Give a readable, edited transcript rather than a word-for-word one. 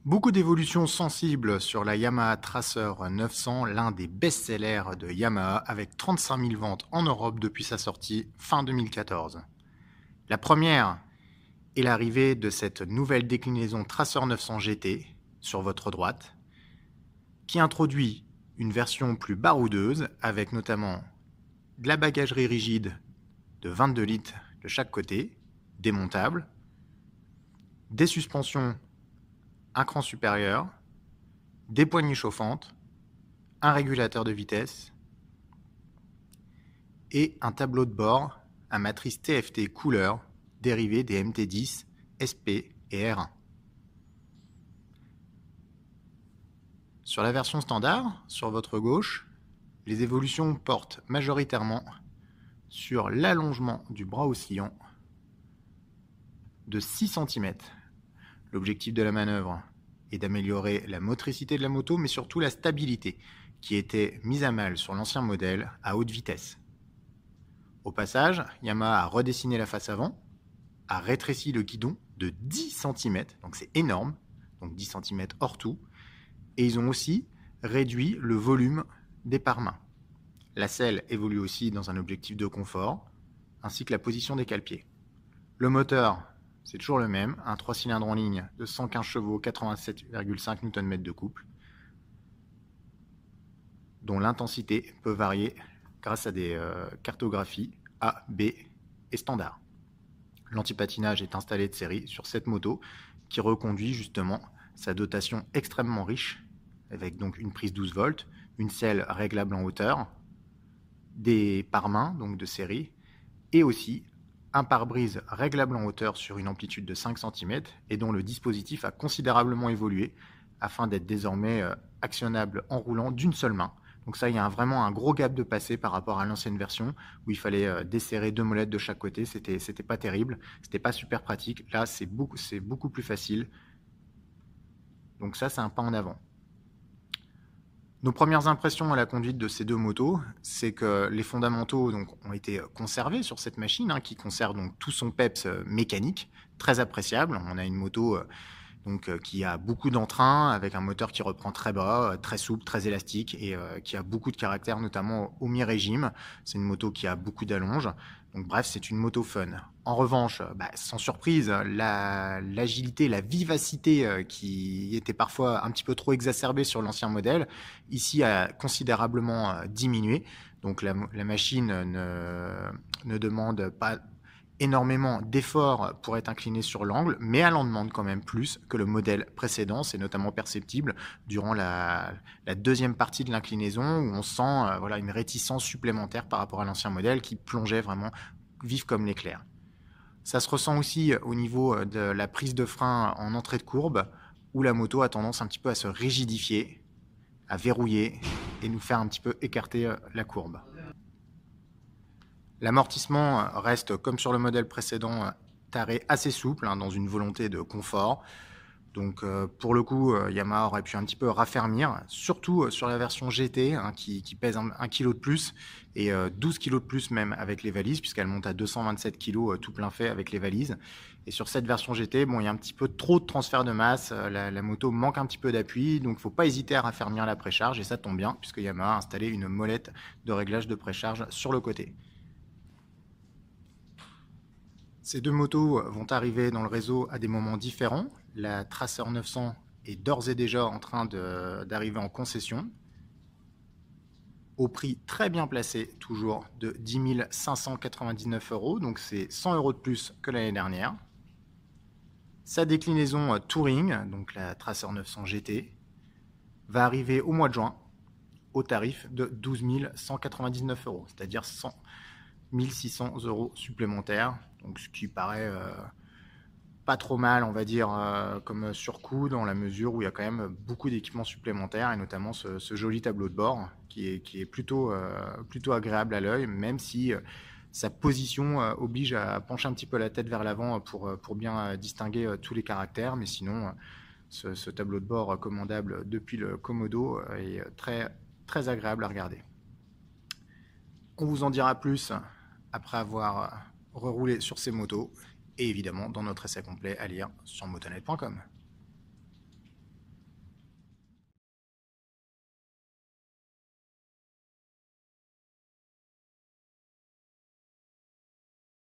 Beaucoup d'évolutions sensibles sur la Yamaha Tracer 900, l'un des best-sellers de Yamaha avec 35 000 ventes en Europe depuis sa sortie fin 2014. La première est l'arrivée de cette nouvelle déclinaison Tracer 900 GT sur votre droite qui introduit une version plus baroudeuse avec notamment de la bagagerie rigide de 22 litres de chaque côté, démontable, des suspensions un cran supérieur, des poignées chauffantes, un régulateur de vitesse et un tableau de bord à matrice TFT couleur dérivé des MT10, SP et R1. Sur la version standard, sur votre gauche, les évolutions portent majoritairement sur l'allongement du bras oscillant de 6 cm. L'objectif de la manœuvre est d'améliorer la motricité de la moto, mais surtout la stabilité, qui était mise à mal sur l'ancien modèle à haute vitesse. Au passage, Yamaha a redessiné la face avant, a rétréci le guidon de 10 cm, donc c'est énorme, donc 10 cm hors tout, et ils ont aussi réduit le volume des pare-mains. La selle évolue aussi dans un objectif de confort, ainsi que la position des cale-pieds. Le moteur, c'est toujours le même, un 3 cylindres en ligne de 115 chevaux, 87,5 Nm de couple, dont l'intensité peut varier grâce à des cartographies A, B et standard. L'antipatinage est installé de série sur cette moto qui reconduit justement sa dotation extrêmement riche avec donc une prise 12 volts, une selle réglable en hauteur, des pare-mains donc de série et aussi un pare-brise réglable en hauteur sur une amplitude de 5 cm et dont le dispositif a considérablement évolué afin d'être désormais actionnable en roulant d'une seule main. Donc ça, il y a vraiment un gros gap de passé par rapport à l'ancienne version où il fallait desserrer deux molettes de chaque côté. C'était pas terrible, c'était pas super pratique. Là, c'est beaucoup plus facile. Donc ça, c'est un pas en avant. Nos premières impressions à la conduite de ces deux motos, c'est que les fondamentaux donc, ont été conservés sur cette machine, qui conserve donc tout son peps mécanique, très appréciable. On a une moto qui a beaucoup d'entrain, avec un moteur qui reprend très bas, très souple, très élastique, et qui a beaucoup de caractère, notamment au mi-régime. C'est une moto qui a beaucoup d'allonge. Donc bref, c'est une moto fun. En revanche, sans surprise, l'agilité, la vivacité qui était parfois un petit peu trop exacerbée sur l'ancien modèle, ici a considérablement diminué. Donc la machine ne demande pas énormément d'efforts pour être incliné sur l'angle, mais elle en demande quand même plus que le modèle précédent. C'est notamment perceptible durant la deuxième partie de l'inclinaison où on sent une réticence supplémentaire par rapport à l'ancien modèle qui plongeait vraiment vif comme l'éclair. Ça se ressent aussi au niveau de la prise de frein en entrée de courbe où la moto a tendance un petit peu à se rigidifier, à verrouiller et nous faire un petit peu écarter la courbe. L'amortissement reste, comme sur le modèle précédent, taré assez souple, dans une volonté de confort. Donc pour le coup, Yamaha aurait pu un petit peu raffermir, surtout sur la version GT qui pèse 1 kg de plus et 12 kg de plus même avec les valises, puisqu'elle monte à 227 kg tout plein fait avec les valises. Et sur cette version GT, il y a un petit peu trop de transfert de masse, la moto manque un petit peu d'appui, donc il ne faut pas hésiter à raffermir la précharge, et ça tombe bien, puisque Yamaha a installé une molette de réglage de précharge sur le côté. Ces deux motos vont arriver dans le réseau à des moments différents. La Tracer 900 est d'ores et déjà en train d'arriver en concession au prix très bien placé, toujours de 10 599 €, donc c'est 100 € de plus que l'année dernière. Sa déclinaison Touring, donc la Tracer 900 GT, va arriver au mois de juin au tarif de 12 199 €, c'est-à-dire 1600 € supplémentaires, donc ce qui paraît pas trop mal, on va dire, comme surcoût dans la mesure où il y a quand même beaucoup d'équipements supplémentaires et notamment ce joli tableau de bord qui est plutôt agréable à l'œil, même si sa position oblige à pencher un petit peu la tête vers l'avant pour bien distinguer tous les caractères, mais sinon ce tableau de bord commandable depuis le Komodo est très, très agréable à regarder. On vous en dira plus après avoir reroulé sur ces motos et évidemment dans notre essai complet à lire sur motonet.com.